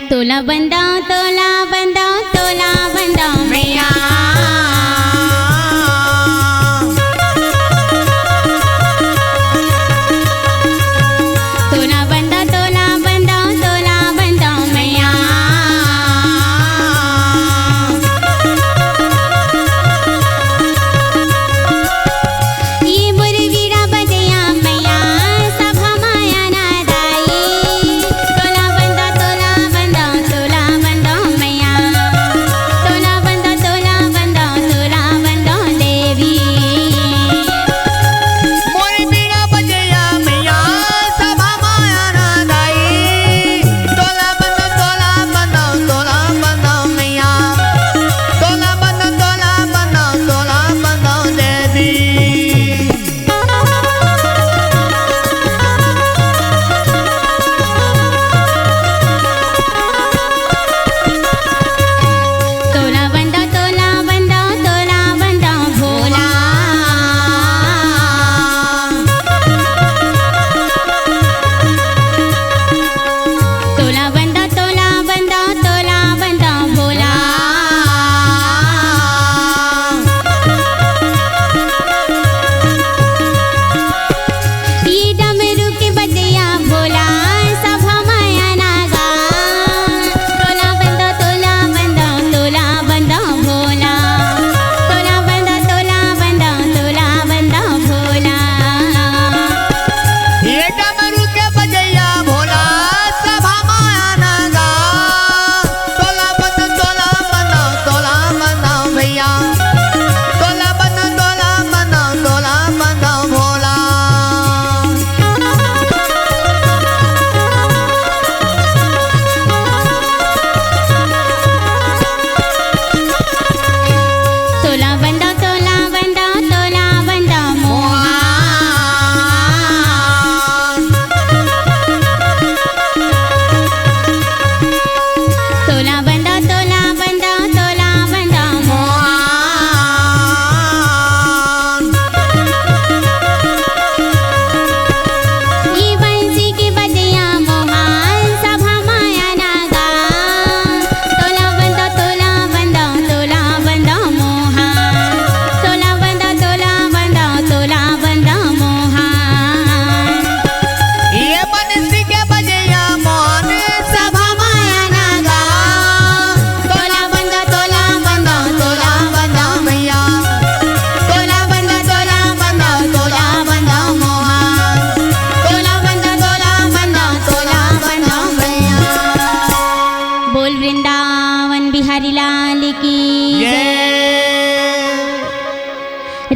तोला बंदा मैया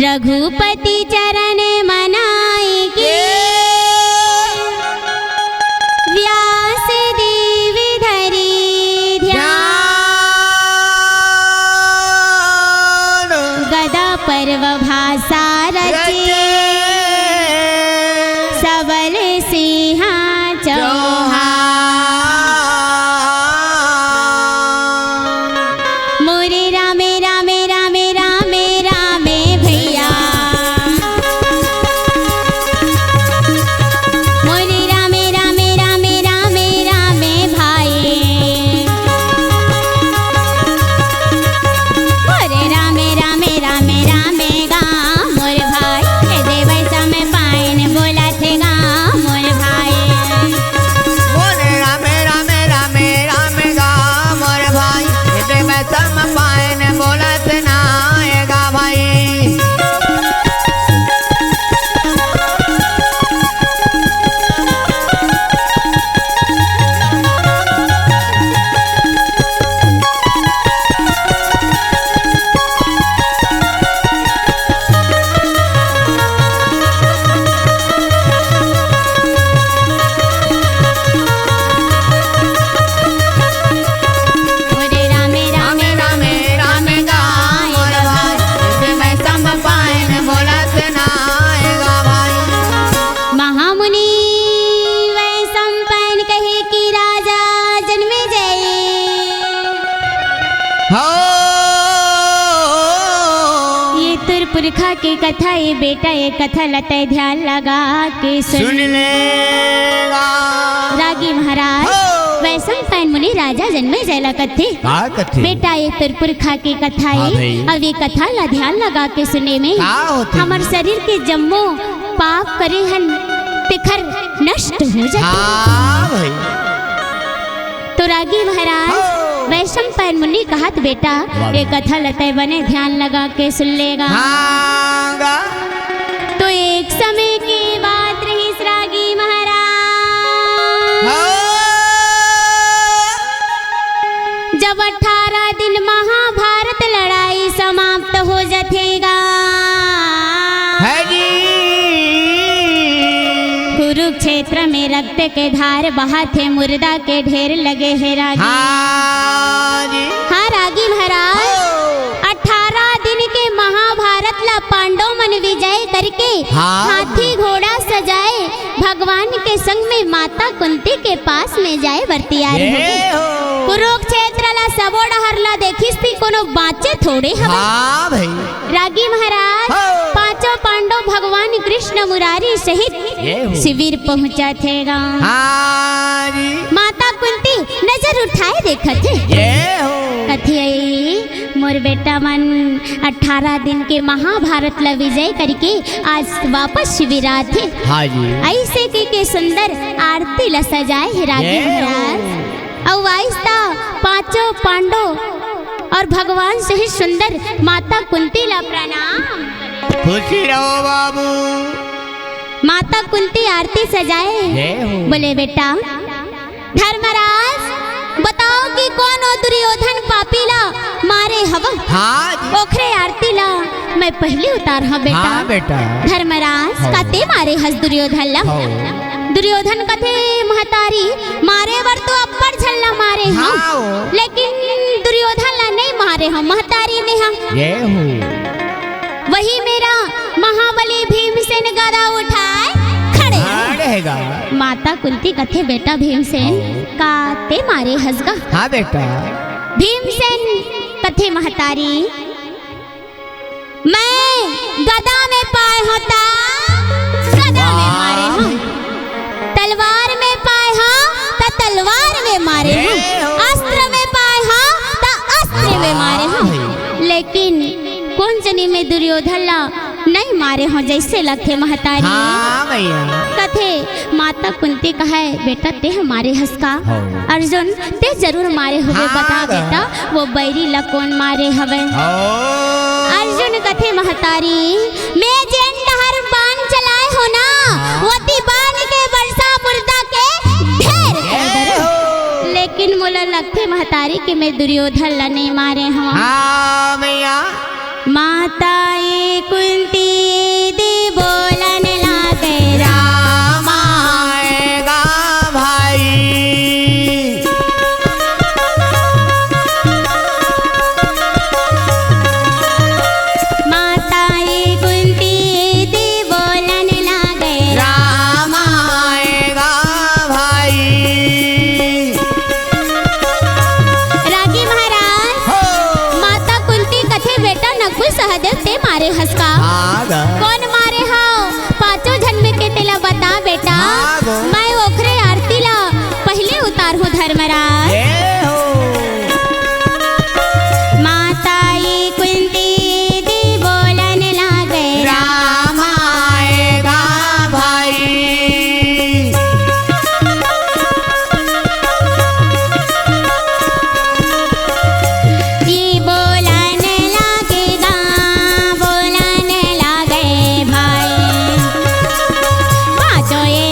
रघुपति चरण मनाई के व्यास देव धरी ध्यान गदा पर्व भाषा रचे सबल सिंहा चौहान मोरे रामे रामे रामे रामे रामे भैया मोरे रामे रामे रामे रामे रामे भाई मोरे रामे रामे रामे रामे गा मोर भाई हे देव समय पाइन बोला थे गा मोर भाई मोरे रामे रामे रामे रामे गा मोर भाई हे देव समय पाइन बोलत ना आएगा भाई मोरे रामे रामे रामे रामे गा मोर भाई हे देव समय पाइन बोलत ना आएगा भाई महामुनि वै संपन्न कहे कि राजा जन्मे जय हो ये तुर पुरखा के कथा ये बेटा ये कथा लते ध्यान लगा के सुन सुन लेगा रागी महाराज हो। वै संपन्न पैन मुनि राजा जन्मे जयला कथे का कथे बेटा ये तुरपुरखा की कथा हाँ है। भाई। अब ये कथा ला ध्यान लगा के सुने में का होथे हमार शरीर के जम्मो पाप करे हन तिखर नष्ट हो जाते। हाँ भाई तो रागी महाराज हाँ। वैष्णव पैन मुनि कहत बेटा ये कथा लते बने ध्यान लगा के सुन लेगा। हाँ गा तो एक समय की बात रही रागी महाराज जब 18 दिन महाभारत लड़ाई समाप्त हो जाएगा। कुरुक्षेत्र में रक्त के धार बहा थे मुर्दा के ढेर लगे हैं रागी। हाँ रागी महाराज 18 दिन के महाभारत ला पांडव मन विजय करके हाँ। हाथी घोड़ा सजाए भगवान के संग में माता कुंती के पास में जाए बरतियार हो। कुरुक्षेत्र ला सबो डहर ला देखिस थी कोनो बाँचे थोड़े हवा। हाँ भाई रागी महाराज हाँ। पांचों पांडव भगवान कृष्ण मुरारी सहित शिविर पहुँचा थे। हाँ जी माता कुंती नजर उठाए देखत है कथी आई मोर बेटा मन 18 दिन के महाभारत ला विजय करके आज वापस शिविरात थे। हाँ जी ऐसे के सुंदर आरती ला सजाए है रागी महाराज। और वाइस्ता पांचों पांडव और भगवान से ही सुंदर माता कुंती ला प्रणाम। खुशी रहो बाबू। माता कुंती आरती सजाए बोले बेटा धर्मराज बताओ कि कौन ओ दुर्योधन पापी ला मारे हवा। हाँ ओखरे आरती ला मैं पहले उतार हाँ बेटा। हाँ बेटा धर्मराज काते मारे हस दुर्योधन ला। दुर्योधन कथे महतारी मारे वर तो अपर झल्ला मारे हम हाँ। लेकिन दुर्योधन ला नहीं मारे हम महतारी ने हम। वही मेरा महाबली भीमसेन गदा उठाए खड़े रहेगा। माता कुंती कथे बेटा भीमसेन काते मारे हसगा। हाँ बेटा भीमसेन कथे महतारी मैं गदा में पाए होता गदा में मारे हूँ तलवार में पाए हाँ तो तलवार में मारे हूँ अस्त्र में पाए हाँ तो अस्त्र में मारे हूँ लेकिन कौन जनी में दुर्योधन ला नहीं मारे हो जैसे लखे महतारी। हाँ भैया कथे माता कुंती कहे बेटा ते हमारे हंसका अर्जुन ते जरूर मारे हुए हाँ। बता बेटा वो बैरी ला कौन मारे हवे। अर्जुन कथे महतारी मैं जेन हर बाण चलाए हो ना वती बाण के वर्षा मुर्दा के ढेर कर दे। लेकिन मोला लगथे महतारी के मैं दुर्योधन ला नहीं मारे हूँ। हाँ भैया माता ये कुंती दी बोलन लागे राम आएगा भाई। माता ये कुंती दी बोलन लागे राम आएगा भाई। रागी महाराज माता कुंती कथे बेटा नकुल सहदेव ते मारे हंसका कौन मारे हो पांचों जन्म के तेला बता बेटा। मैं ओखरे आरती ला पहले उतार हूँ धर्मराज। माता ये कुंती दी बोलन लागे राम आएगा भाई। ये बोलन लागेगा बोलन लागे भाई। पाँचों ये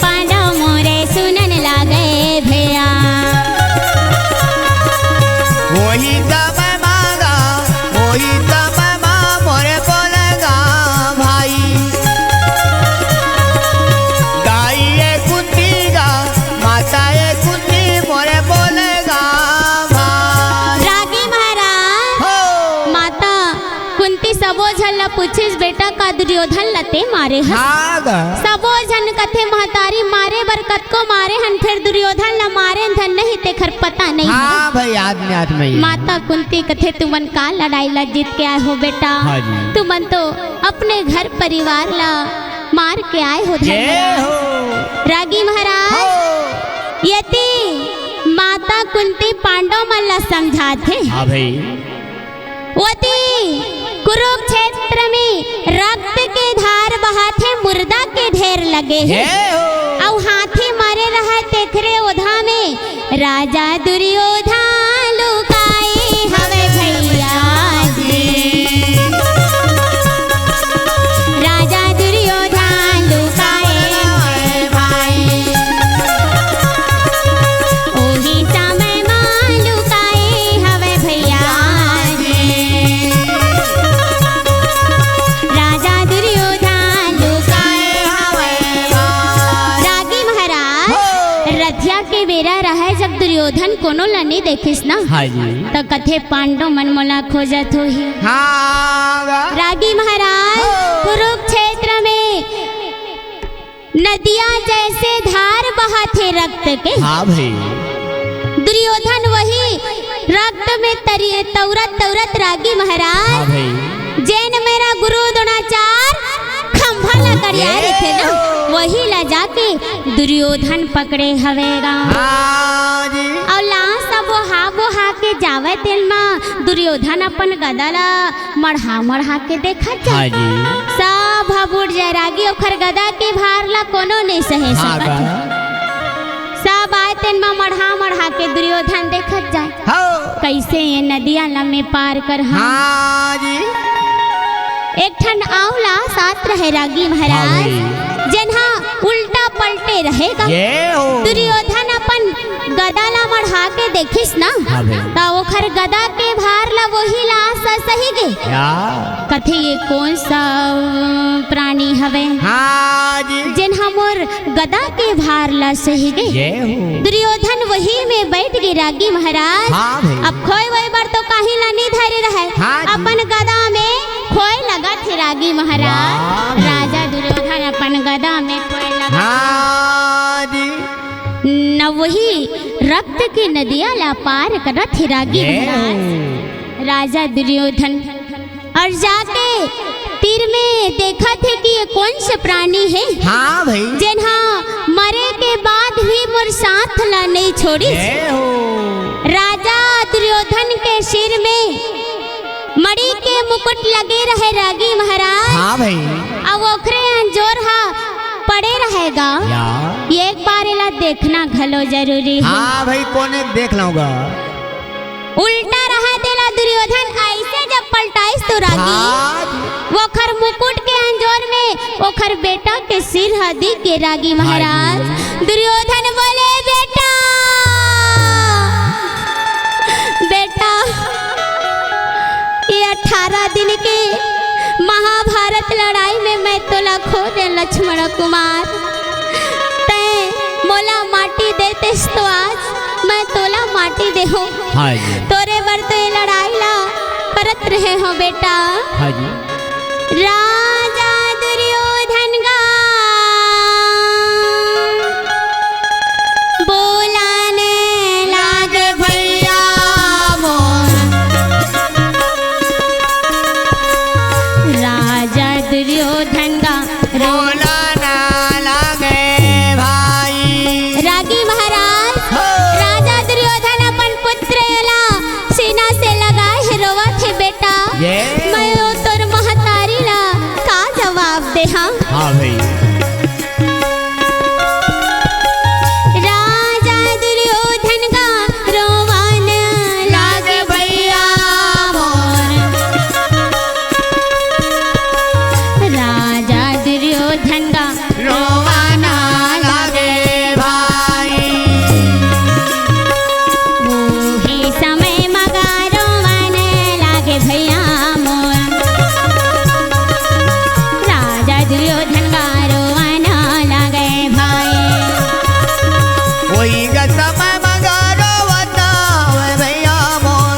पांडव मोरे सुनन लागे भैया। वही सब मांगा वही सब मोरे बोलेगा भाई। गाई ये कुंती गा माता ये कुंती मोरे बोलेगा भाई। रागी महाराज माता कुंती सबो झन ला पूछिस बेटा का दुर्योधन लते मारे हस। सबो झन कथे महतारी मारे बर कतको मारे हन फिर दुर्योधन ला मारे धन नहीं ते खर पता नहीं। हाँ भाई आदमी माता कुंती कथे तुमन का लड़ाई ला जीत के आए हो बेटा। हाँ जी। तुमन तो अपने घर परिवार ला मार के आए हो ये धर्मराज। हो रागी महाराज यति माता कुंती पांडव मन ला समझाथे। हाँ भाई। वती कुरुक्षेत्र में रक्त के धार बहाथे मुर्दा के ढेर लगे हैं और हाथी मारे रहा तेखरे ओधा में राजा दुर्योधन लुकाए हवे भैया जी। राजा दुर्योधन लुकाए हवे भाई ओही समय मां लुकाए हवे भैया जी। राजा दुर्योधन लुकाए हवे भाई। रागी महाराज रथिया के बेरा रहे जब दुर्योधन कोनो लनी देखिस ना हाँ जी। तो कथे पांडव मन मोला खोजत होही। हाँ रागी महाराज कुरुक्षेत्र में नदियां जैसे धार बहाथे रक्त के। हाँ भाई। दुर्योधन वही रक्त में तौरत तौरत रागी महाराज। हाँ भाई। जैन मेरा गुरु द्रोणाचार्य खंभा ला करिया थे ना वही ला जाके दुर्योधन पकड़े हवेगा। हाँ जी। और लाश वो हा के जावे तेल में दुर्योधन अपन गदा ला मढ़ा के देखा हाँ जी। सब भबुड़ जाए रागी ओखर गदा के भार ला कोनो नहीं सहे हाँ सकत। सब आए तेल में मढ़ा के दुर्योधन देखत जाए हाँ। कैसे ये नदिया ला में पार कर। हाँ जी। एक ठन आंवला साथ रहे रागी महाराज जन्हा उल्टा पलटे रहेगा। दुर्योधन अपन गदा ला मढ़ा के देखिस ना तो ओखर गदा के भार ला वही ला सही गे कथे ये कौन सा प्राणी हवे। हाँ जी। जन्हा मोर गदा के भार ला सही गे। दुर्योधन वही में बैठ गए रागी महाराज। हाँ अब खोए वही बार तो कहीं ला नहीं धरे रहे। हाँ अपन गदा में खोए लगा थे रागी महाराज। राजा दुर्योधन अपन गदा में खोए लगा। हाँ जी। न वही रक्त की नदियां ला पार करत थे रागी महाराज। राजा दुर्योधन और जाके तीर में देखा थे कि ये कौन से प्राणी है। हाँ भाई। जिन्हा मरे के बाद भी मोर साथ ला नहीं छोड़ी। राजा दुर्योधन के सिर में मणि के मुकुट लगे रहे रागी महाराज। हाँ भाई। अब ओखरे अंजोर हा पड़े रहेगा। एक बार इला देखना घलो जरूरी है। हाँ भाई कोने देख लूंगा। उल्टा रहा देला दुर्योधन ऐसे जब पलटाइस तो रागी वोखर मुकुट के अंजोर में ओखर बेटा के सिर हदी के रागी महाराज। दुर्योधन बोले बेटा बेटा ये 18 दिन के महाभारत लड़ाई में मैं तोला खो दे लक्ष्मण कुमार ते मोला माटी देते तो आज मैं तोला माटी दे हो। हाँ जी। तोरे बर तो ये लड़ाई ला करत रहे हो बेटा। हाँ जी। राजा दुर्योधन गा बोलाने लागे भैया मोर। राजा दुर्योधन गा बोलाना लागे भाई। रागी महाराज राजा दुर्योधन अपन पुत्र ला सीना से लगाए रोवा थे बेटा। मैं तोर महतारी ला का जवाब दे। हाँ भाई। राजा दुर्योधन का रोवान लागे भैया मोर। राजा दुर्योधन का रोवाना लागे भाई। वही समय मगा रोवान लागे भैया मोर। राजा दुर्योधन का रोवान लागे भाई। वही का समय मगा रोवाना भैया मोर।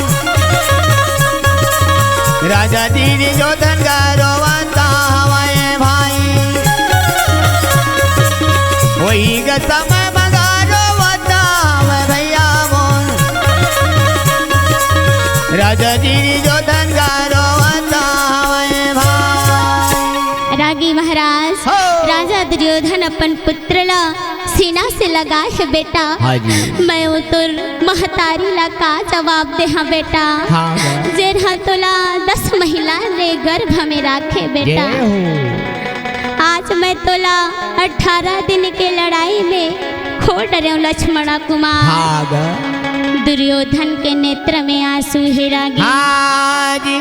राजा दुर्योधन का रोवाना हमारे भाई। वही का समय मगा रोवाना भैया मोर। राजा दुर्योधन का रोवाना हमारे भाई। रागी महाराज राजा दुर्योधन अपन पुत्र ला सीना से लगा है बेटा। हाँ जी। मैं वो तुर महतारी ला का जवाब दे हाँ बेटा। हाँ जेरहा तोला 10 महिला ले गर्भ में राखे बेटा। आज मैं तोला 18 दिन के लड़ाई में खो डरे लक्ष्मण कुमार। हाँ दुर्योधन के नेत्र में आंसू हिरागी। हाँ जी।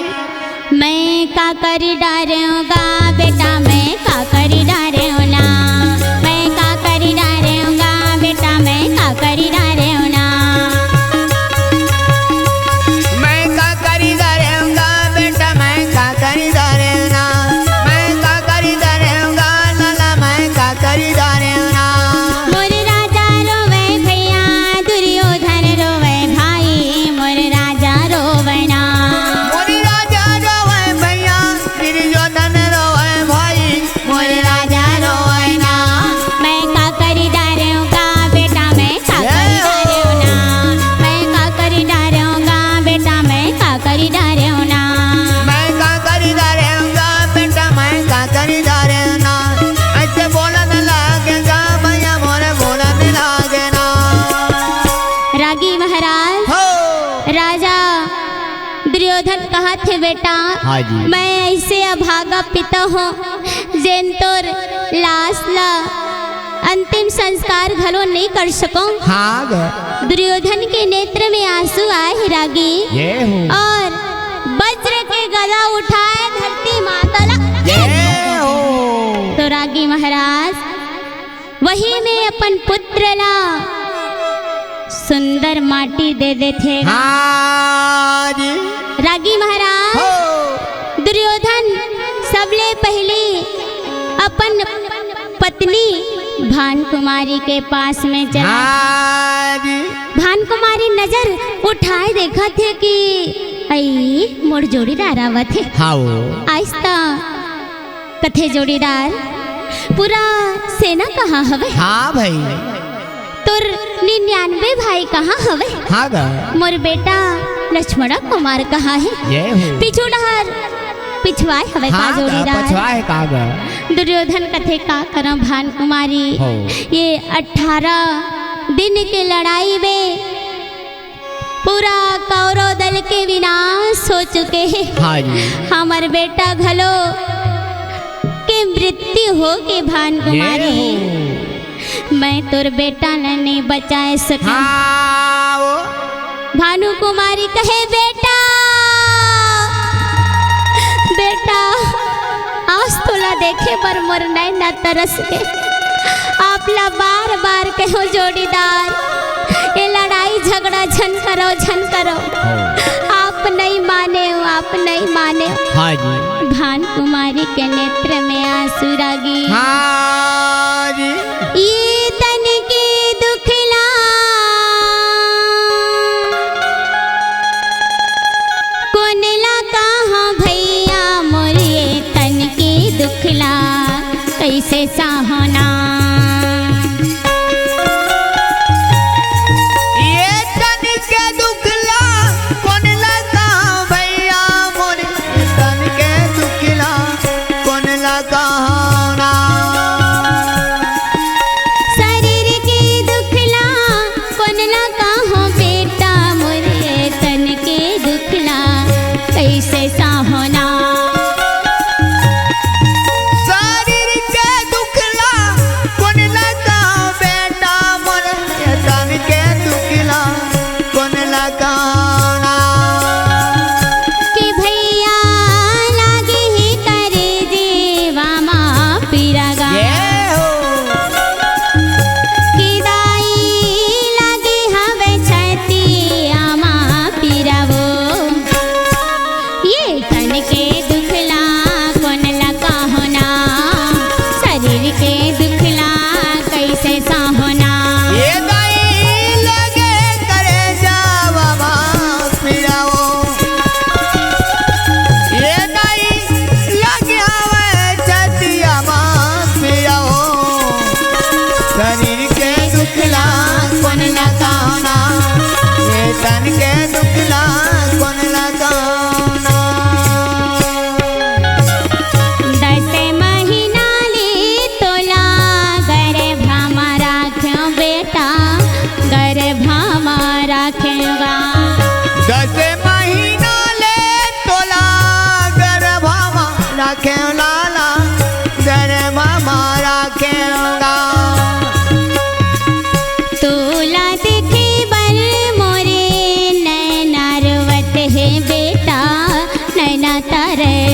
मैं का करी डारूंगा बेटा, मैं का करी डारूं ना, मैं का करी डारूंगा बेटा, मैं का करी डारूं ना। मैं का करी डारूंगा बेटा, मैं का करी डारूं ना, मैं का करी डारूंगा लाला, मैं का करी डारूं ना। मोर राजा रोवे भैया, दुर्योधन रोवे भाई, मोर राजा रोवे ना। मोर राजा रोवे भैया, दुर्योधन रोवे भाई, मोर राजा रोवे ना। मैं का करी डारूंगा बेटा, मैं का करी डारूं ना, मैं का करी डारूंगा बेटा, मैं का करी डारूं ना। मैं का करी डारूंगा बेटा, मैं का करी डारूं ना। ऐसे बोलने लगेगा भैया, मोरे बोलने लगेगा। रागी महाराज हो राजा दुर्योधन कहा थे बेटा, हाँ जी। मैं ऐसे अभागा पिता हूँ जेन तोर लाश ला अंतिम संस्कार घलो नहीं कर सकूं। हाँ दुर्योधन के नेत्र में आंसू आए रागी। ये हो और वज्र के गदा उठाए धरती माता ला। ये हो तो रागी महाराज वही में अपन पुत्र ला सुंदर माटी दे दे थे। हाँ जी। रागी महाराज हो दुर्योधन सबले पहले अपन पत्नी भान कुमारी के पास में चला। हाँ जी। भान कुमारी नजर उठाए देखा थे कि आई मोर जोड़ीदार आवत है। हाँ वो आहिस्ता कथे जोड़ीदार पूरा सेना कहाँ हवे? हाँ भाई। तुर 99 भाई कहाँ हवे? हाँ गा मोर बेटा लक्ष्मण कुमार कहाँ है? ये हो पिछू डहर पिछवाए हवे का हाँ गा जोड़ीदार? पछवा है का गा। दुर्योधन कथे का करम भान कुमारी। हो ये 18 दिन की लड़ाई में पूरा कौरव दल के विनाश हो चुके हैं। हाँ जी। हमार बेटा घलो के मृत्यु हो के भान ये कुमारी। हो मैं तोर बेटा ने नहीं बचाए सका। हाँ वो भानु कुमारी कहे बेटा बेटा आज तोला देखे पर मोर नैना तरस के। आपला बार बार कहो जोड़ीदार ये लड़ाई झगड़ा झन करो। आप नहीं माने हो, आप नहीं माने हो। हाँ जी। भान कुमारी के नेत्र में आंसू रागी। हाँ जी। ये तन की दुखला कोनला कहाँ भैया, मोर ये तन की दुखला कैसे सहना। ये तन के दुखला कौन लगा भैया, मोरे तन के दुखला कौन लगा ना। शरीर की दुखला कोनला कहाँ बेटा, मोर ये तन के दुखला कैसे सहना। शरीर के दुखला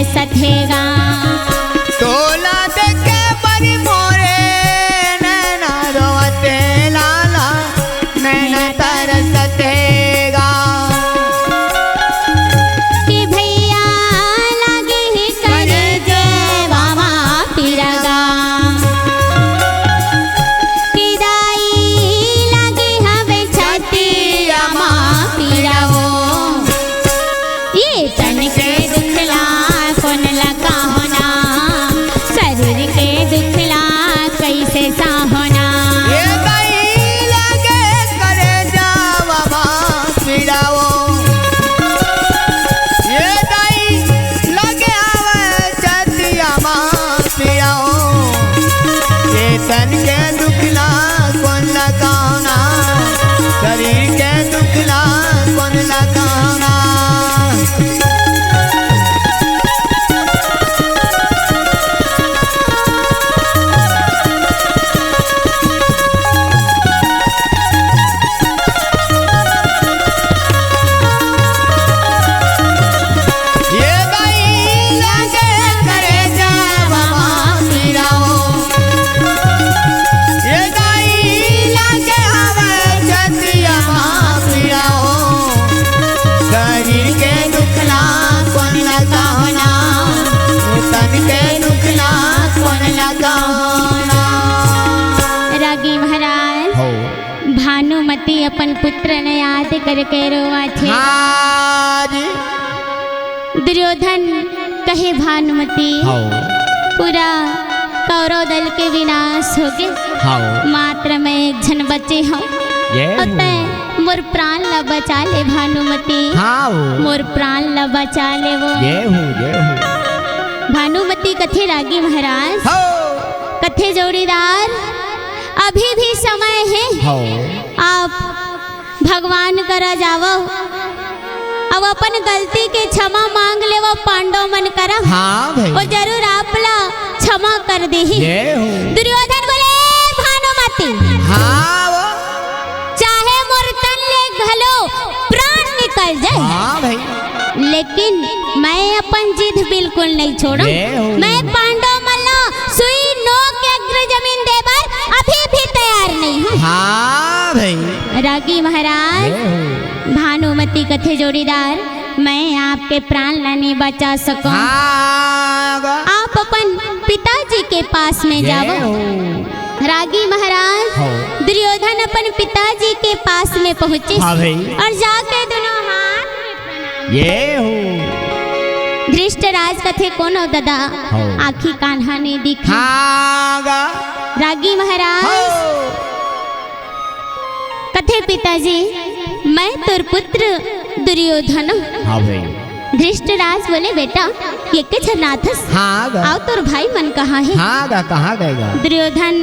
सथेगा। तोला देखे बड़ी मोरे नैना रोवते लाला नैना तरसतेगा। कि भैया लगे ही करे जेवा माँ पिरगा। कि दाई लगे हवे छतिया माँ पिरवो। ये तन के दुखला कौन लगा होना, शरीर के दुखला कैसे साहोना। ये दाई लगे करे जावा माँ पिरावो। ये दाई लगे आवे छतिया माँ पिरावो। ये तन के दुखला कौन लगाना, शरीर के दुखला कौन लगाना। ये दाई लगे करे जावा माँ पिरावो। ये दाई लगे आवे छतिया माँ पिरावो। शरीर के दुखला कौन लगाना, तन के दुखला कौन लगाना। रागी महाराज हो भानुमति अपन पुत्र ने याद करके रोआ थे। आज दुर्योधन कहे भानुमति हो पूरा कौरव दल के विनाश हो गए, हो मात्र मैं एक जन बचे हूँ। ये तय मोर प्राण ला बचा ले भानुमति, हाँ मोर प्राण ला बचा ले वो। ये हूँ भानुमति कथे रागी महाराज, हो कथे जोड़ीदार अभी भी समय है, हो आप भगवान करा जावो। अब अपन गलती के क्षमा मांग ले वो पांडव मन करा, हाँ वो भाई जरूर आपला क्षमा कर दे। ये हूँ दुर्योधन बोले भानुमति हाँ वो चाहे मोर तन ले घलो प्राण निकल जाए, हाँ भाई लेकिन मैं अपन जिद बिल्कुल नहीं छोड़ू। ये हूँ। मैं पांडव मल्ला सुई नोक के अग्र जमीन देवर अभी भी तैयार नहीं हूँ। हाँ भाई रागी महाराज ये हूँ भानुमति कथे जोड़ीदार मैं आपके प्राण ला नहीं बचा सकूं। हाँ आप अपन पिताजी के पास में ये जाओ। हूँ रागी महाराज हो दुर्योधन अपन पिताजी के पास में पहुँचे हाँ भाई और जाके दोनों हाथ में प्रणाम। ये हूँ धृष्टराज कथे कोनो दादा हो आखी कान्हा ने दिखा। हाँ रागी महाराज हो कथे पिताजी मैं तुर पुत्र दुर्योधन हूँ। हाँ भाई धृष्टराज बोले बेटा ये के छनाथस हाँ आओ तोर भाई मन कहाँ है। हाँ कहाँ गएगा। दुर्योधन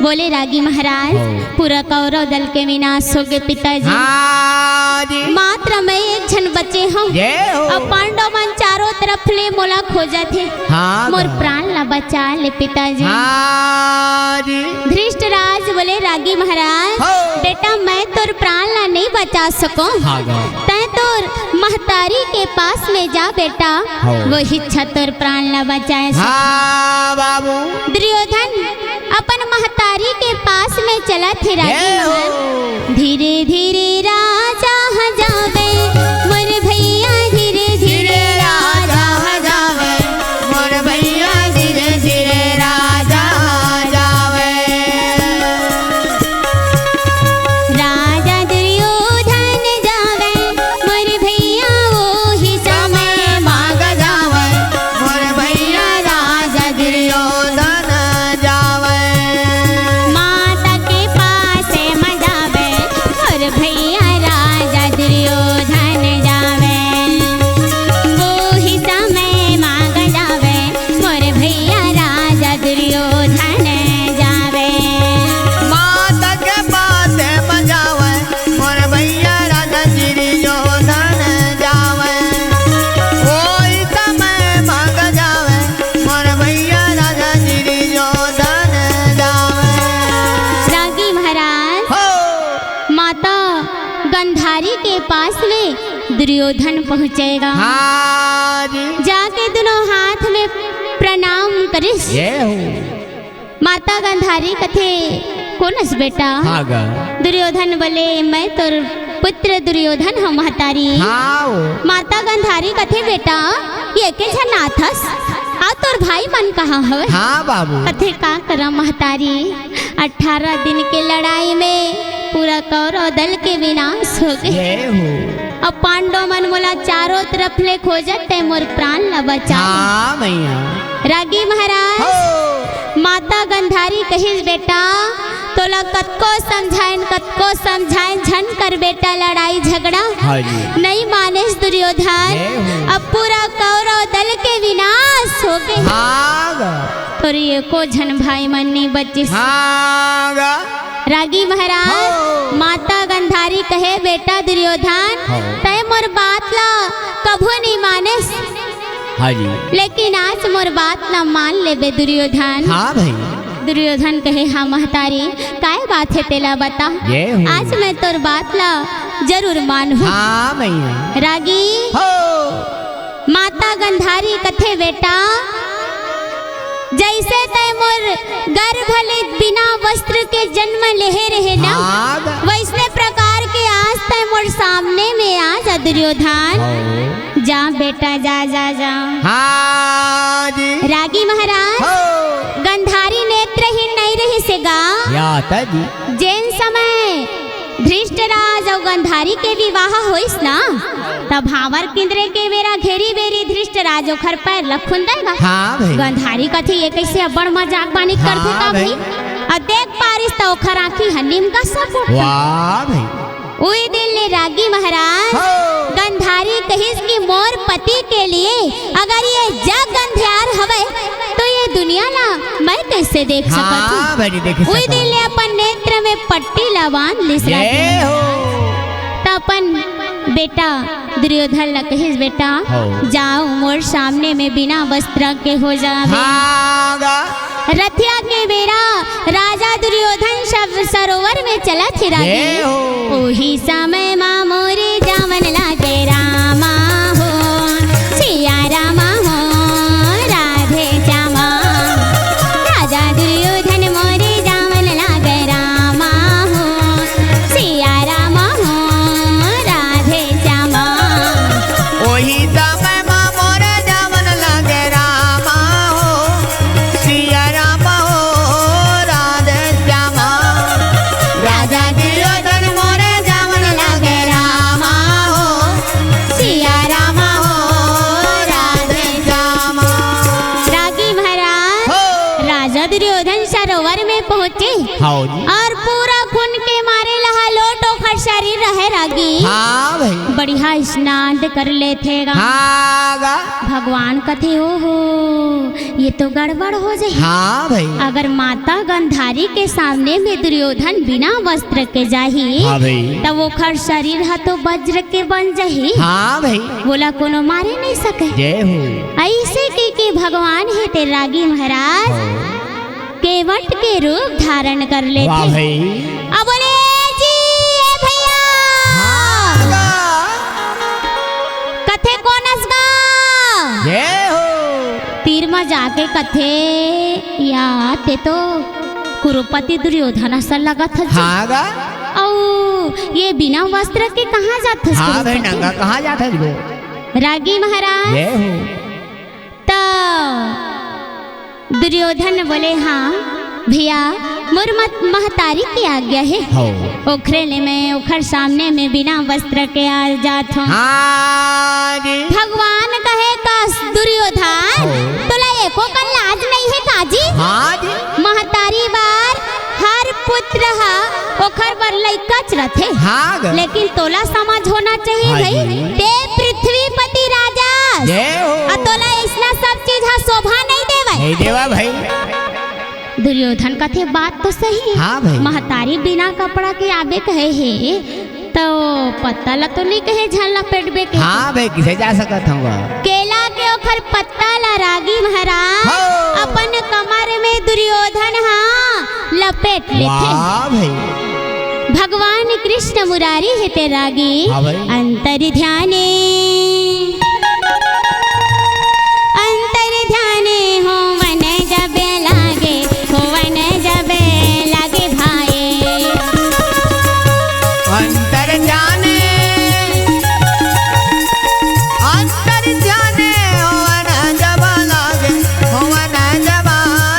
बोले रागी महाराज हो। पूरा कौरव दल के विनाश हो गए पिताजी, हाँ जी मात्र मैं एक जन बचे हूँ। ये हो अब पांडव मन चारों तरफ ले मोला खोजा थे, हाँ मोर प्राण ला बचा ले पिताजी। हाँ जी धृष्टराज बोले रागी महाराज हो। बेटा मैं तोर प्राण ला नहीं बचा सकूं, हाँ तै तोर महतारी के पास में जा बेटा, हो। वही इच्छा तोर प्राण ला बचाए। हाँ बाबू दुर्योधन अपन महतारी के पास में चला थे रागी ये हो। महाराज। धीरे धीरे राजा जावे मोर भैया, धीरे धीरे राजा जावे मोर भैया, धीरे धीरे राजा जावे। राजा दुर्योधन जावे मोर भैया, वो ही समय मांग जावे मोर भैया, राजा दुर्योधन जावे। माता के पास में जावे मोर भैया में दुर्योधन पहुँचेगा। हाँ जी जाके दोनों हाथ में प्रणाम करिस। ये हो माता गांधारी कथे कोनस बेटा? हाँ गा दुर्योधन बोले मैं तोर पुत्र दुर्योधन हम महतारी। हाँ वो माता गांधारी कथे बेटा ये के जनाथस आ तोर भाई मन कहाँ हवे? हाँ बाबू कथे का करा महतारी 18 दिन के लड़ाई में पूरा कौरव दल के विनाश हो गए। ये हो अब पांडव मन मोला चारों तरफ ले खोजत ते मोर प्राण ला बचा। हाँ मैया रागी महाराज हो माता गंधारी कहिस बेटा तोला कतको समझाइन झन कर बेटा लड़ाई झगड़ा। हाँ जी नहीं मानेस दुर्योधन अब पूरा कौरव दल के विनाश हो गए। हाँ गा और ये को झन भाई मन नहीं बचिस। हाँ गा रागी महाराज माता गंधारी कहे बेटा दुर्योधन तय मोर बात ला कभू नहीं मानेस हाँ जी लेकिन आज मोर बात ला मान लेबे दुर्योधन। हाँ भाई दुर्योधन कहे हाँ महतारी काय बात है तेला बता। ये हो आज मैं तोर बात ला जरूर मानू। हाँ मैया रागी हो माता गंधारी कथे बेटा जैसे तय मोर गर्भ ले बिना वस्त्र के जन्म लेहे रहे ना हाँ गा वैसने प्रकार के आज तय मोर सामने में आ जा दुर्योधन। हो जा बेटा जा जा जा। हाँ जी रागी महाराज हो गंधारी नेत्रहीन नहीं रही सेगा। या तजी जैन समय धृष्टराज और गंधारी के विवाह होइस ना तब हावर केंद्रे के बेरा घेरी बेरी धृष्टराज ओखर पैर लखुन देगा। हाँ भाई गंधारी कथी ये कैसे अब्बड़ मजाक बानी करथे हाँ का भाई। और देख पारिस तो ओखर आँखी हनीम का सपोर्ट। वाह भाई उई दिन ले रागी महाराज हो गंधारी कहिस कि मोर पति के लिए अगर ये जग गंधियार हवे तो ये दुनिया ला मैं कैसे देख सकत हाँ हूँ। भाई देख उई दिन ले अपन नेत्र में पट्टी ला बांध लिस ये रागी। हो तो अपन बेटा दुर्योधन ला कहिस बेटा हो। जाओ मोर सामने में बिना वस्त्र के हो जावे। हाँ गा रथिया के बेरा राजा दुर्योधन सब सरोवर में चला थी ये रागी। हो ओही समय माँ मोरे जावन लागे रामा हो सिया रामा हो राधे श्यामा। राजा दुर्योधन मोरे जावन लागे रामा हो सिया रामा हो राधे श्यामा। वही समय माँ मोरे जावन लगे रामा हो सिया रामा हो राधे श्यामा। राजा दुर्योधन मोरे जावन लगे रामा हो सिया रामा हो राधे श्यामा। रागी महाराज हो राजा दुर्योधन सरोवर में पहुँचे हाँ जी और पूरा खून के मारे लहा लोट ओखर शरीर रहे रागी। हाँ भाई बढ़िया स्नान कर लेते गा। हाँ गा भगवान कथे हो ये तो गड़बड़ हो जाए। हाँ भाई अगर माता गंधारी के सामने में दुर्योधन बिना वस्त्र के जाही हाँ भाई तब ओखर शरीर हा तो वज्र के बन जाही। हाँ भाई बोला कोनो मारे नहीं सके। जय हो ऐसे के भगवान है ते रागी महाराज केवट के रूप धारण कर वाह लेते। भाई अब बोले जी ए भैया हाँ गा कथे कोनस गा जय हो तीर में जाके कथे या ते तो कुरुपति दुर्योधन सा लगा था जी। हाँ गा औ ये बिना वस्त्र के कहाँ जात था हाँ भाई नंगा कहाँ जाता है वो रागी महाराज। जय हो तो दुर्योधन बोले हाँ भैया मोर महतारी की आज्ञा है हो ओखरे ले मैं ओखर सामने में बिना वस्त्र के आ जात हूँ। हाँ जी भगवान कहे का दुर्योधन तोला एको कन लाज नहीं है काजी। हाँ जी महतारी बार हर पुत्र हा ओखर बर लइका रथे हाँ गा लेकिन तोला समझ होना चाहिए हाँ भाई जी। ते पृथ्वीपति राजा जय हो आ तोला ऐसा सब चीज हा शोभा नहीं देवे। नहीं देवा भाई दुर्योधन कथे बात तो सही है। हाँ भाई महतारी बिना कपड़ा के आबे कहे है तो पत्ता ला तो नहीं कहे झल लपेटबे के। हाँ भाई किसे जा सकत हूँ केला के ओखर पत्ता ला रागी महाराज हो। अपन कमर में दुर्योधन हाँ लपेट लेते। वाह भाई भगवान कृष्ण मुरारी है ते रागी हाँ भाई। अंतर ध्याने हो वन जब लागे भाई अंतर जाने होवन जब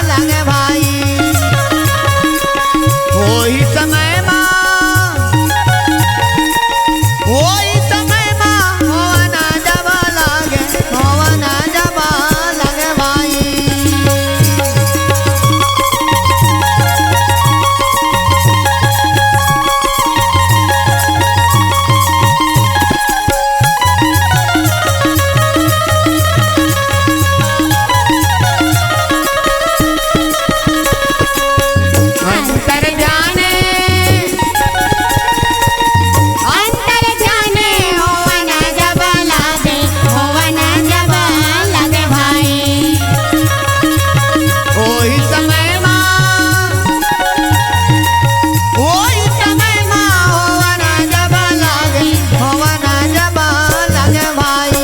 लागे भाई वही समय माँ होवन जब लागे भाई अंतर जाने होवन जब लागे भाई वही समय माँ होवन जब लागे भाई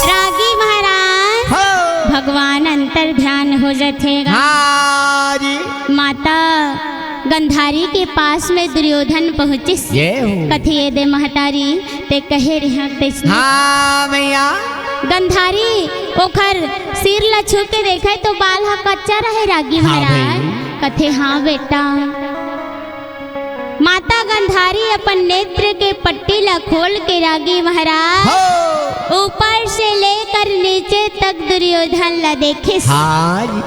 रागी महाराज हो भगवान अंतर ध्यान हो जातेगा हाँ जी माता गंधारी के पास में दुर्योधन पहुँचिस ये हो कथिए दे महतारी ते कहे रहा कृष्ण हाँ भैया गंधारी ओखर सिर ला छू के देखे तो बाल हा कच्चा रहे रागी हाँ महाराज कथे हाँ बेटा माता गंधारी अपन नेत्र के पट्टी ला खोल के रागी महाराज हो ऊपर से लेकर नीचे तक दुर्योधन ला देखे हाँ जी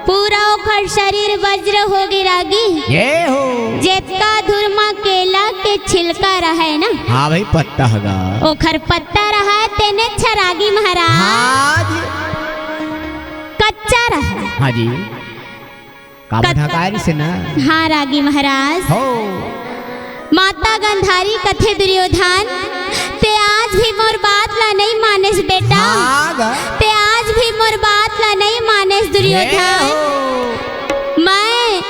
पूरा ओखर शरीर वज्र हो गई रागी ये हो जेतका धुरमा केला के छिलका रहे ना हाँ भाई पत्ता होगा ओखर पत्ता रहा तेने रागी महाराज हाँ जी कच्चा रहा हाँ जी काम ढकारी से ना हाँ रागी महाराज हो माता गंधारी कथे दुर्योधन ते आज भी मोर बात ला नहीं मानेस बेटा हाँ गा। ते आज भी मोर बात ला नहीं मानेस ये दुर्योधन हो मैं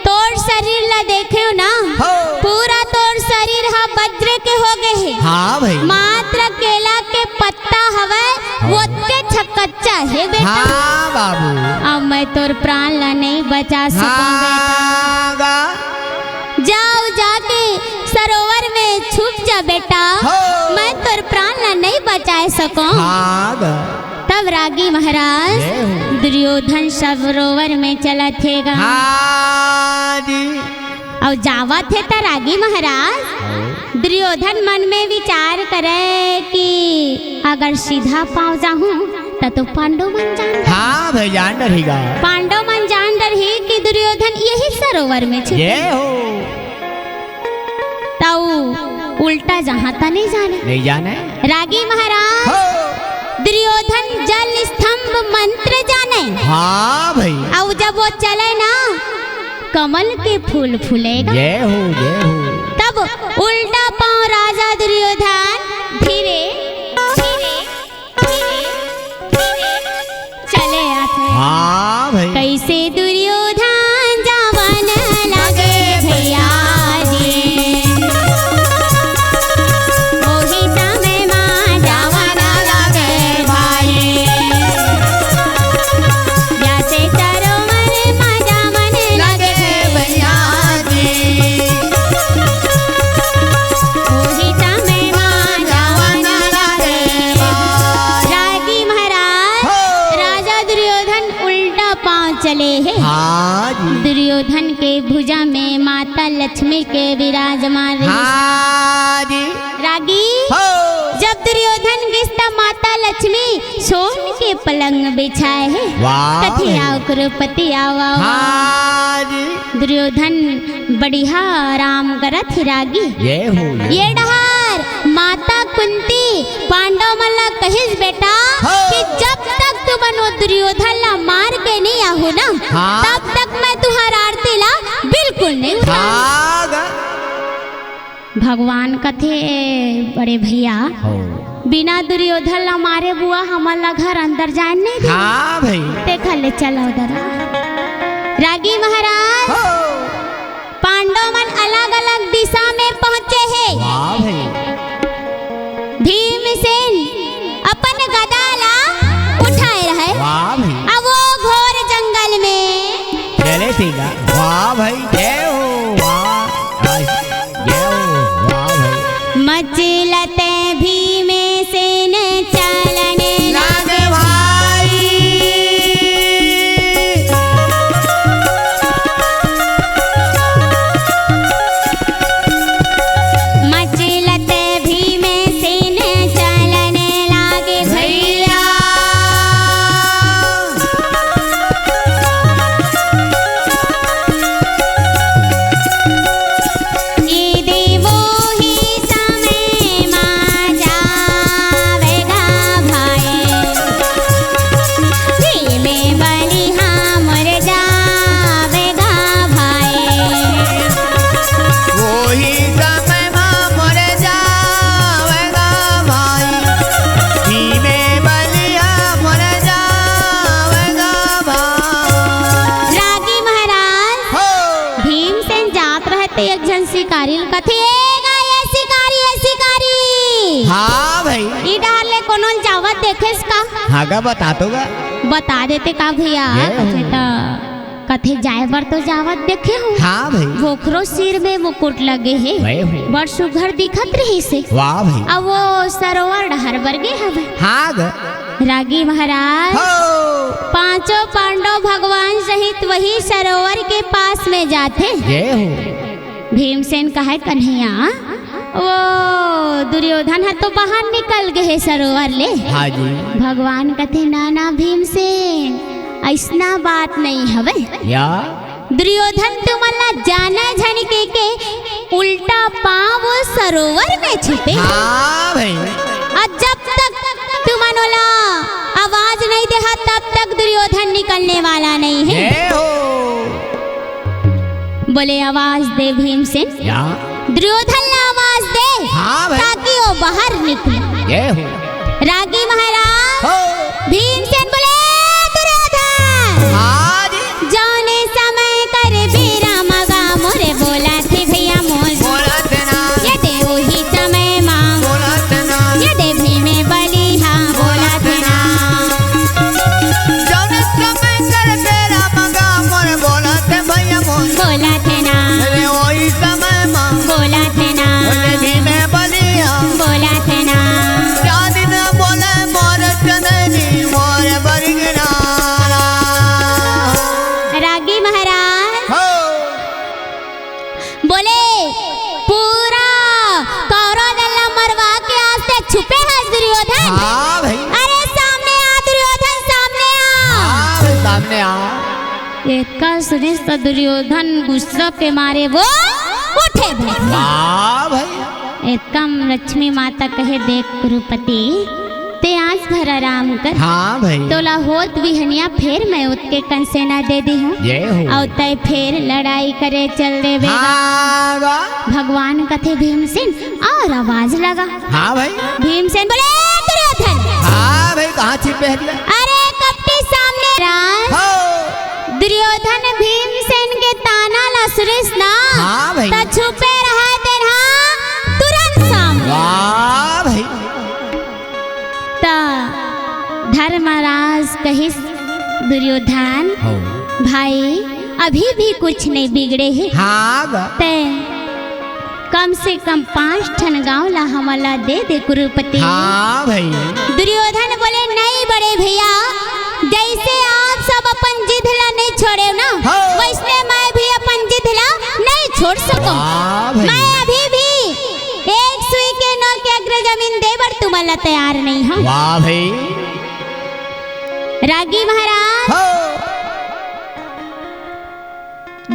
तोर शरीर ला देखे ना हो पूरा तोर शरीर हा वज्र के हो गए है हाँ भाई मात्र केला के पत्ता हवे वो के कच्चा है बेटा हाँ बाबू अब मैं तोर प्राण ला नहीं बचा सकूं बेटा हाँ गा। जाओ जाके सरोवर में छुप जा बेटा हो। मैं तोर प्राण ला नहीं बचा सकूं हाँ गा। तब रागी महाराज ये हो। दुर्योधन सरोवर में चला थेगा हाँ जी और जावा थे ता रागी महाराज दुर्योधन मन में विचार करे कि अगर सीधा पाँव जाऊं तो पांडव मन जान हाँ भाई जान रहेगा पांडव मन जान रही कि दुर्योधन यही सरोवर में छुपे ये हो ताऊ उल्टा जहाँ ता नहीं जाने नहीं जाने रागी महाराज हो दुर्योधन जल स्तंभ मंत्र जाने हाँ भाई और जब वो चले ना कमल के फूल फूलेगा ये हो तब उल्टा पाँव राजा दुर्योधन धीरे धीरे धीरे धीरे चले आते हाँ भाई कैसे दुर्योधन जावन लगे भैया जी ओही समय माँ जावन लगे भाई जैसे सरोवर माँ जावन लगे भैया जी ओही समय माँ जावन लगे भाई। रागी महाराज हो। राजा दुर्योधन उल्टा पाँव चले हैं हाँ जी दुर्योधन के भुजा में माता लक्ष्मी के विराजमान रही हाँ जी रागी हो जब दुर्योधन गिस्ता माता लक्ष्मी सोन के पलंग बिछाए है वाह कथी आओ कुरुपति आवा हाँ जी दुर्योधन बढ़िया आराम करत ही रागी ये हो ये डहार माता कुंती पांडव मल्ला कहिस बेटा हो। कि जब तक तू बनो दुर्योधन ला मार के नहीं आहू ना हाँ। तब तक मैं तुम्हारा आरती ला बिल्कुल नहीं उतारूं। हाँ गा। भगवान कथे बड़े भैया हो बिना दुर्योधन ला मारे बुआ हमारा घर अंदर जाए नहीं दे हाँ भाई देखा ले चला उधर रागी महाराज हो पांडव मन अलग अलग दिशा में पहुंचे हैं। वाह भाई भीमसेन अपन गदा ला उठाए रहे। वाह भाई अब वो घोर जंगल में चले ठीक है। वाह भाई जय हो। वाह जय हो। वाह भाई मचलते भीमसेन चलने लागे भाई मचलते भीमसेन चलने लागे भैया। ये देवो ही समय मां जावेगा भाई। भीमे बलिहा मर जावेगा भाई। वही समय मां मर जावेगा भाई। भीमे बलिया मर जावेगा भाई। रागी महाराज हो भीमसेन जात रहते एक जन शिकारी कथेगा ये शिकारी। हाँ भाई ई डाले कोनो जावत देखेस का हागा बता तो गा। बता देते का भैया। ये। कथे तो कथे जाए बर तो जावत देखे हो। हाँ भाई भोखरो सिर में मुकुट लगे है। भाई भाई बड़ सुघर दिखत रही से। वाह भाई अब वो सरोवर डहर बरगे हवे। हाँ गा। रागी महाराज हो पांचों पांडव भगवान सहित वही सरोवर के पास में जाते। जय हो। भीमसेन कहे कन्हैया वो दुर्योधन है तो बाहर निकल गए सरोवर ले। हाँ जी भगवान कहते नाना भीमसेन ऐसना बात नहीं हवे। या दुर्योधन तुमला जाना झनके के उल्टा पाँव सरोवर में छुपे। हाँ भाई और जब तक तुमनोला आवाज नहीं दे तब तक दुर्योधन निकलने वाला नहीं है। जय हो। बोले आवाज दे भीमसेन। या दुर्योधन ने आवाज दे हाँ भाई ताकि वो बाहर निकले। जय हो। रागी महाराज हो भीमसेन बोले दुर्योधन हाँ जी जाने समय कर बेरा मगा मोरे बोला थे भैया मोर। बोलत ना ये दे वही समय माँ बोलत ना ये दे भीमे बलिहा बोला थे ना। जौन समय कर तेरा मंगा मोर बोलत भैया मोर। बोला थे ना अरे वही समय मां बोला थे ना बोले भीमे बलिया बोला थे ना। चांदी न बोले मोर चंदनी मोर बरगनारा। रागी महाराज हो बोले पूरा कौरव दल मरवा के आस्ते छुपे है दुर्योधन। हाँ भाई अरे सामने आ दुर्योधन सामने आ। हाँ भाई सामने आ। एक का सुने तो दुर्योधन गुस्सा के मारे वो उठे भैया। वाह भाई एकम लक्ष्मी माता कहे देख गुरुपति ते आज भर आराम कर। हाँ भाई तोला होत बिहनिया फिर मैं उत्के कंसेना दे दी हूँ। जय हो। और तय फिर लड़ाई करे चल दे बेगा। हाँ गा। भगवान कथे भीमसेन और आवाज लगा। हाँ भाई भीमसेन बोले दुर्योधन। हाँ भाई कहाँ छिपे है? अरे कपटी सामने राज। हो दुर्योधन भीमसेन के ताना ला सुरेश ना। हाँ भाई त छुपे रहा तेरा तुरंत सामने। वाह भाई त धर्मराज कहिस दुर्योधन हो भाई अभी भी कुछ नहीं बिगड़े है। हाँ गा। ते कम से कम 5 ठन गाँव ला हमला दे दे गुरुपति। हाँ भाई दुर्योधन बोले नहीं बड़े भैया जैसे आप सब अपन जिद ला नहीं छोड़े ना हाँ। वैसे मैं भी अपन जिद ला नहीं छोड़ सकूं। वाह भाई मैं अभी भी एक सुई के नौ के अग्र जमीन देवर तुम्हारा तैयार नहीं हूँ। वाह भाई रागी महाराज हो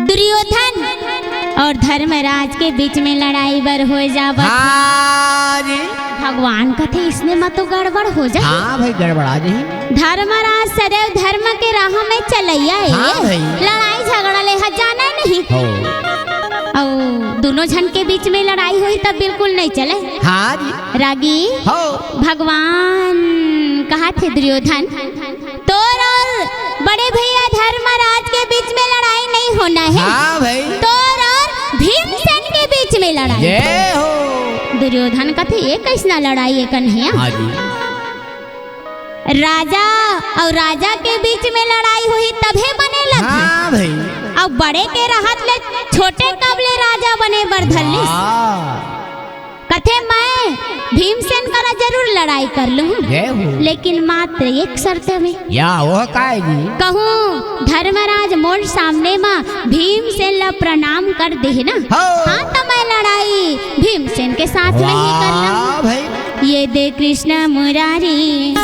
दुर्योधन और धर्मराज के बीच में लड़ाई बर हो जावत। हाँ जी भगवान कथे इसमें मत तो गड़बड़ हो जाए। हाँ भाई गड़बड़ा जी। धर्मराज सदैव धर्म के राह में चलैया है। हाँ भाई। लड़ाई झगड़ा ले जाना नहीं। हो और दोनों जन के बीच में लड़ाई हुई तब बिल्कुल नहीं चले। हाँ जी रागी हो भगवान कहा थे दुर्योधन तोर और बड़े भैया धर्मराज के बीच में लड़ाई नहीं होना है। हाँ भाई तोर और में लड़ाई। जय हो। दुर्योधन कथे ये कैसना लड़ाई है कन्हैया। हाँ जी। राजा और राजा के बीच में लड़ाई हुई तभे बने लगे। हाँ भाई। अब बड़े के रहत ले छोटे कबले राजा बने बरधल्ली। कथे मैं भीमसेन करा जरूर लड़ाई कर लूं, लेकिन मात्र एक शर्त में। या वो काय जी? कहूँ धर्मराज मोर सामने माँ भीमसेन ला प्रणाम कर दे ना, हाँ तो मैं लड़ाई भीमसेन के साथ में ही कर लूं। भाई। ये दे कृष्ण मुरारी,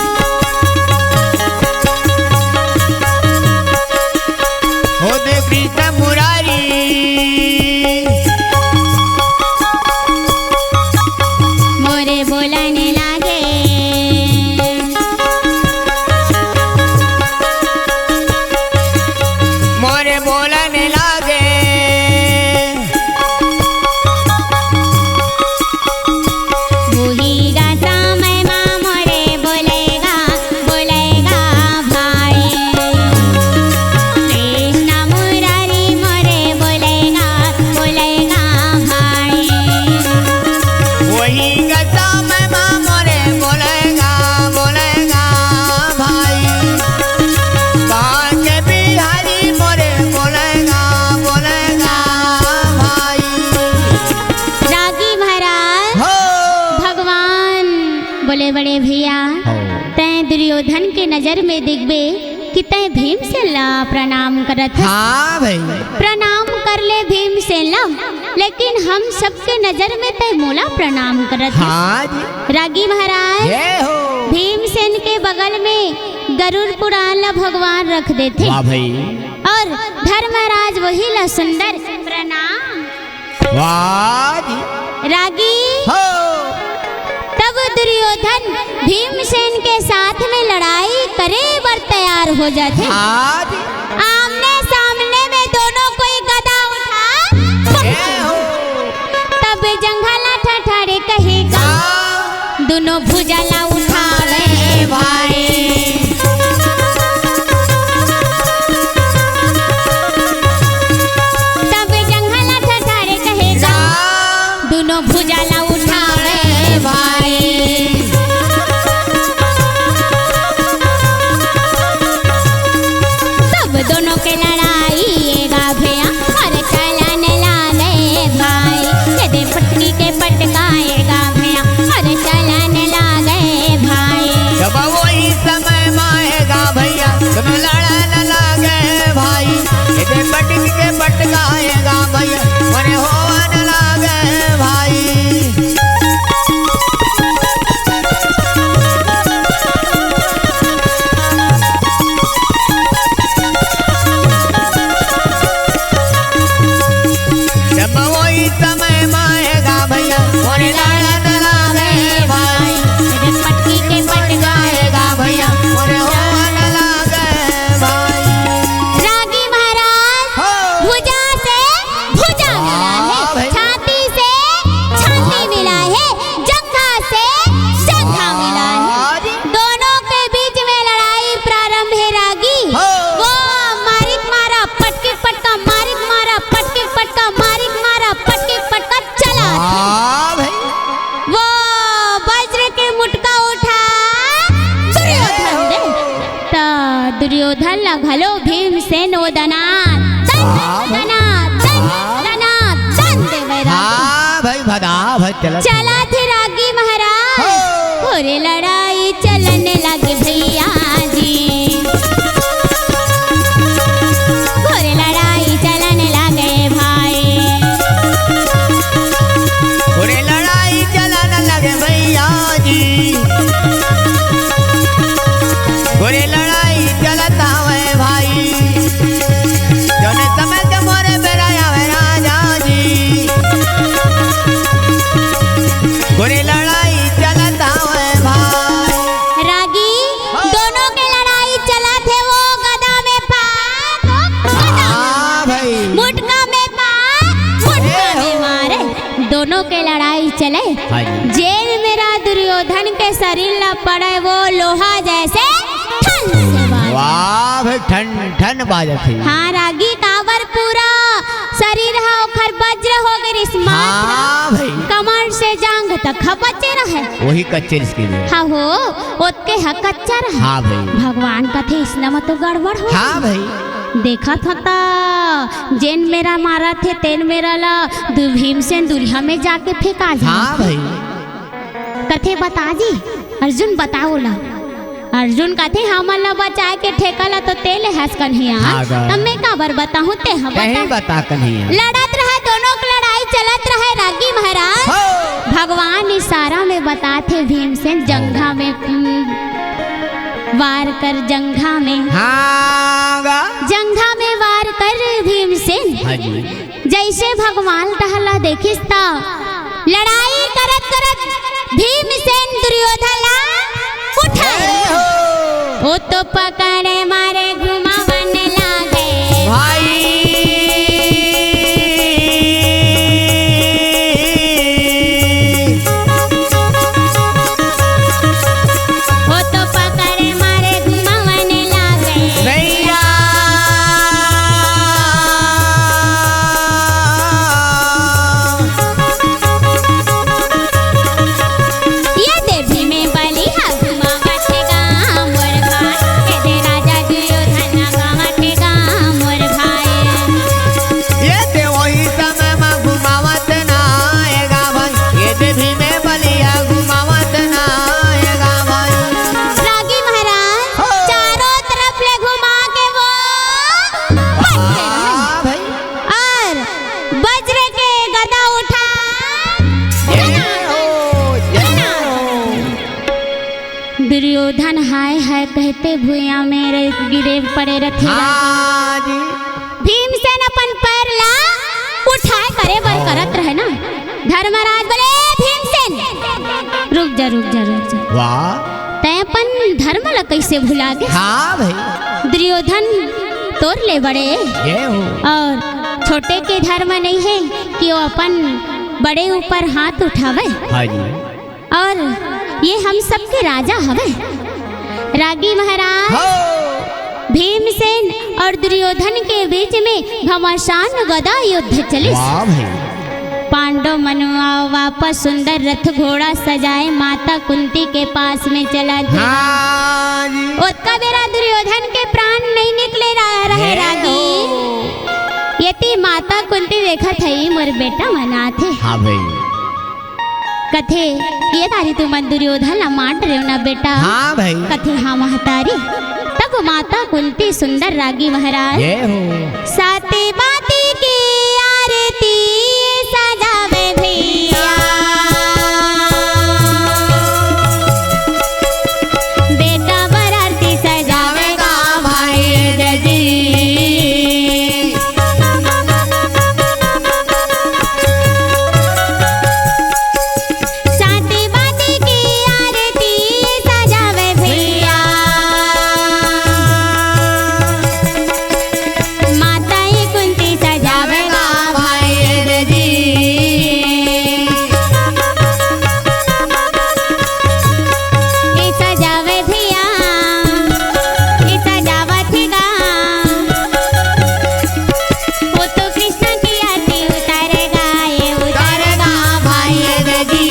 हो दे कृष्ण मुरारी, मोरे बोलने लागे, मोरे बोलने लागे, वही गाता मैं माँ मोरे बोलेगा बोलेगा भाई, कृष्ण मुरारी मोरे बोलेगा बोलेगा भाई। वही गता मैं माँ मोरे बोलेगा बोलेगा भाई, कहाँ के बिहारी मोरे बोलेगा बोलेगा भाई। रागी महाराज हो भगवान बोले बड़े भैया तय दुर्योधन के नजर में दिखबे कि तय भीमसेन ला प्रणाम करत है। हाँ भाई। प्रणाम कर ले भीमसेन ला, लेकिन हम सबके नजर में तय मोला प्रणाम करत है। हाँ जी। रागी महाराज जय हो। भीमसेन के बगल में गरुड़ पुराण ला भगवान रख देते वाह भाई। और धर्मराज वही ला सुंदर प्रणाम। वाह जी। रागी हो तब दुर्योधन भीमसेन के साथ में लड़ाई करे बर तैयार हो जाते। हाँ जी। आमने सामने में दोनों कोई गदा उठा, जय हो। तब जंघला ठठारे कहेगा दोनों भुजला उठावे भाई। तब जंघला ठठारे कहेगा दोनों भुजला उठावे भाई। तब दोनों के लड़ाई गा भैया और चलने लागे भाई, यदि पटकी के पटकाएगा भैया और चलने लागे भाई। जब वही समय माएगा भैया तुम लड़न लागे भाई, इधर पटक के पटकाएगा भैया मरे होवन लागे भाई। जब वही समय माएगा भैया मरे लड़न लागे भाई, यदि पटकी के पटकाएगा भैया मरे होवन लागे भाई। रागी महाराज हो। भुजा से भुजा मिला वाह है, भाई। छाती से छाती मिला है, जंघा से जंघा मिला है। हाँ जी। दोनों के बीच में लड़ाई प्रारंभ है रागी। हो। वो मारिक मारा पटके पटका, मारिक मारा पटके पटका, मारिक मारा पटके पटका चला। हाँ भाई। वो वज्र के मुटका उठा दुर्योधन दे, तो दुर्योधन लगलो भीमसेन ओ दनात दनात दनात दन दे बैरा। हाँ भाई भदा भाई चला चला थे रागी महाराज, हो। और लड़ाई चलने लगे भैया जी, और लड़ाई चलने लगे भाई। पूरे लड़ाई चलाने लगे भैया जी, पूरे लड़ाई चलता हुए भाई, जोने समय के मोरे पे राजा है राजा जी, पूरे लड़ाई चलता हुए भाई। रागी दोनों के लड़ाई चला थे, वो गदा में पार हाँ भाई। मुटका में पार मुटका में मारे, दोनों के लड़ाई चले। हाँ जी। जेल मेरा दुर्योधन के शरीर ला पड़े वो लोहा जैसे ठन से बाजे। वाह भाई ठन ठन बाजत है। हाँ रागी कावर पूरा शरीर हा ओखर वज्र हो गए स्मार्ट हाँ भाई कमर से जांग तक बचे रहे वही कच्चे इसके लिए हाँ हो ओतके हा कच्चा रहे हाँ भाई भगवान कथे इसमें तो गड़बड़ हो हाँ भाई देखा था जेन मेरा मारा थे तेन मेरा ला भीम से दुरिया में जाके फेंका जा हाँ भाई कथे बता जी अर्जुन बताओ ला अर्जुन कथे हमन ला बचा के ठेकला तो तेल हंस कन्हिया हाँ गा। तब मैं काबर बताहूं ते हम कहीं बता कन्हैया लड़त रहे दोनों की लड़ाई चलत रहे रागी महाराज हो भगवान इशारा में बताते भीमसेन जंघा में वार कर जंघा में हाँ गा। जंघा में वार कर भीमसेन हाँ जी जैसे भगवान टहला देखिस ता लड़ाई करत करत भीमसेन दुर्योधन ला उठाए वो तो पकड़े मारे घुमावन लागे भाई वो तो पकड़े मारे घुमावन लागे भैया ये देवी में बलि हा घुमावत गाम मोर भाई ये दे राजा दुर्योधन गावत गाम मोर भाई ये ते वही समय में घुमावत ना आएगा भाई ये देवी में बलिया घुमावत ना आएगा भाई रागी महाराज हो। चारों तरफ ले घुमा के वो बैठे रहे। हाँ भाई और वज्र के गदा उठा दुर्योधन हाय हाय कहते भूया मेरे गिरे पड़े रथे हाँ जी भीमसेन अपन पैर ला उठाए करे बर करत रहे ना धर्मराज बोले भीमसेन रुक जा रुक जा रुक जा वाह तै अपन धर्म ला कैसे भुला गए हाँ भाई दुर्योधन तोर ले बड़े ये हो और छोटे के धर्म नहीं है कि वो अपन बड़े ऊपर हाथ उठावे हाँ जी और ये हम सबके राजा हवे रागी महाराज हो भीमसेन और दुर्योधन के बीच में घमासान गदा युद्ध चले वाह भाई पांडव मनुआ वापस सुंदर रथ घोड़ा सजाए माता कुंती के पास में चला गया हाँ जी उसका बेरा दुर्योधन के प्राण नहीं निकले रहे रागी यति माता कुंती देखा थई मोर बेटा मना थे हाँ भाई कथे ये तारी तू मन दुर्योधन ला माट रहे ना बेटा हाँ भाई कथे हाँ महतारी तब माता कुंती सुंदर रागी महाराज ये हो साते बाती की आरती सजावे भैया बेटा बराती सजावेगा भाई जी साते बाती की आरती सजावे भैया माता ही कुंती सजावेगा भाई जी ये सजावे भैया ये सजावत गा वो तो कृष्ण की आरती उतारेगा ये उतारेगा भाई जी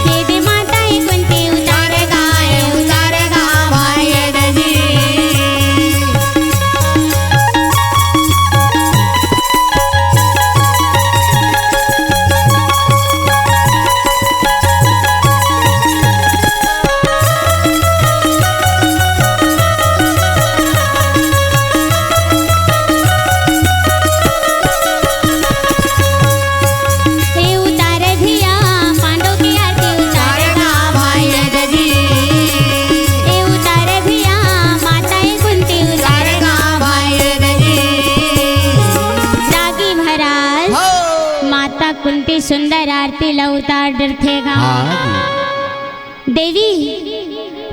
ये भी माता ही कुंती उतारेगा ये उतारेगा भाई जी ये उतारे भैया पांडव की आरती उतारेगा भाई जी ये उतारे भैया माता ही कुंती उतारेगा भाई जी रागी महाराज हो माता कुंती सुंदर आरती ला उतार डरथेगा हाँ देवी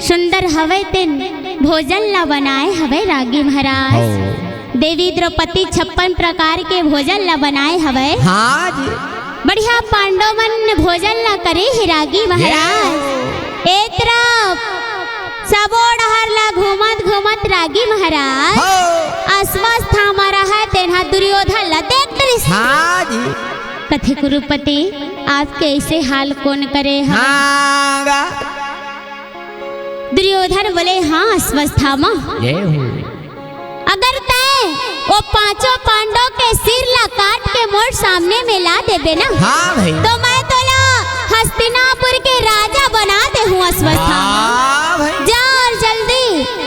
सुंदर हवे तेन भोजन ला बनाए हवे रागी महाराज हो देवी द्रौपदी 56 प्रकार के भोजन ला बनाए हवे हाँ जी बढ़िया पांडव मन भोजन ला करे ही रागी महाराज एक तरफ सबो डहर ला घूमत घूमत रागी महाराज हो अस्वस्थ हमारा है तेन यहाँ दुर्योधन ला देख तरिस। हाँ जी। कथे गुरुपति आपके ऐसे हाल कौन करे हवे? हाँ गा। दुर्योधन बोले हाँ अश्वस्थामा, जय हो। अगर तय वो पांचों पांडव के सिर ला काट के मोर सामने में ला देबे ना, हाँ भाई, तो मैं तोला हस्तिनापुर के राजा बना दे हूँ अश्वस्थामा। हाँ भाई, जा और जल्दी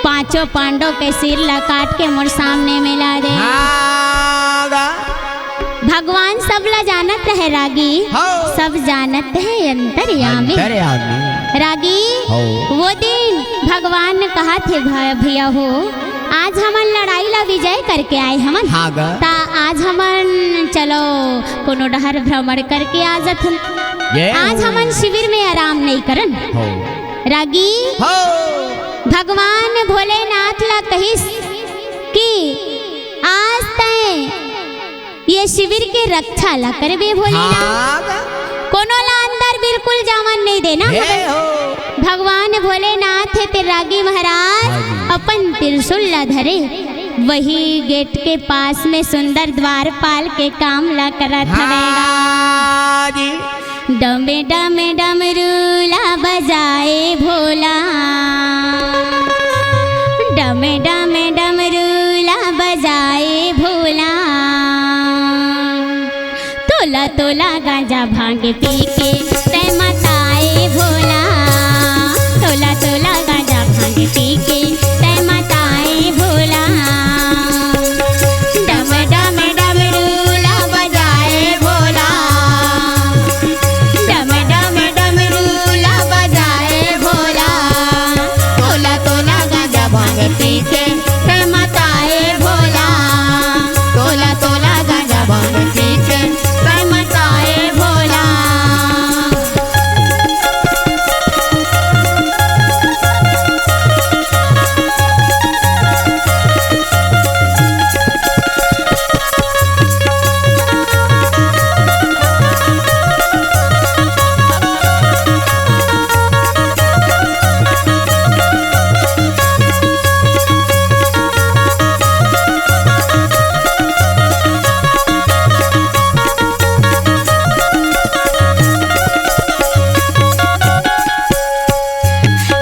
पांचों पांडव के सिर ला काट के मोर सामने में ला दे। हाँ गा। भगवान सब ला जानत है रागी, हो। सब जानत है अंतर्यामी। अंतर्यामी। रागी हो। वो दिन भगवान ने कहा थे भैया हो आज हमन लड़ाई ला विजय करके आए हमन। हाँ गा। ता आज हमन चलो कोनो डहर भ्रमण करके आ जात हन। आज हमन शिविर में आराम नहीं करन। हो। रागी हो। भगवान भोलेनाथ ला कहिस कि आज तय ये शिविर के रक्षा ला करबे भोलेनाथ। हाँ गा। कोनो ला अंदर बिल्कुल जावन नहीं देना। जय हो। भगवान भोलेनाथ है ते रागी महाराज अपन त्रिशूल ला धरे वही गेट के पास में सुंदर द्वारपाल के काम ला करत हवेगा। हाँ जी। डमे डमे डमरूला बजाए भोला, डमे डमे डमरूला बजाए भोला, तोला तोला गांजा भांग पी के तय मताए भोला, तोला तोला गांजा भांग पी के तय मताए भोला। डम डम डमरूला बजाए भोला, डम डम डमरूला बजाए भोला, तोला तोला गांजा भांग पी के तय मताए भोला, तोला तोला गांजा भांग पी के तय मताए भोला।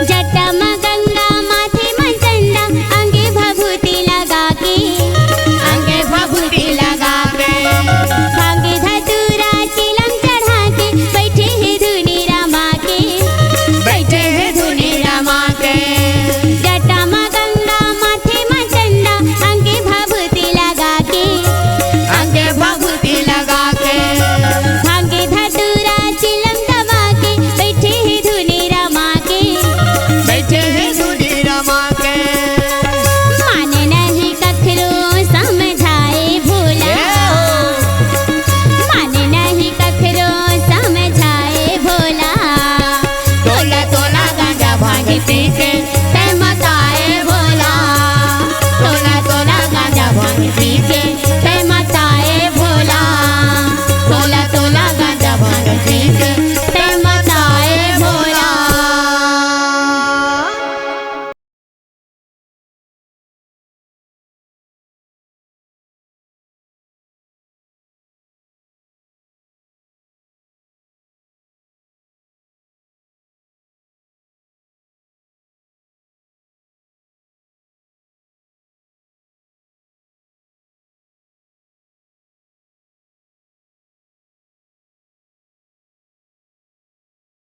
जटमा गंगा माथे मंचंडा अंगे भभूति लगा के, अंगे भभूति लगा के, भांगे धतूरा चिलम चढ़ा के बैठे हैं धुनी रमा के, बैठे हैं धुनी रमा के। जटमा गंगा माथे मंचंडा अंगे भभूति लगा के, अंगे भभूति लगा के, भांगे धतूरा चिलम दबा के बैठे हैं धुनी रमा के, बैठे हैं धुनी रमा के। माने नहीं कखरो समझाए भोला, माने नहीं कखरो समझाए भोला, तोला तोला गांजा भांग पी के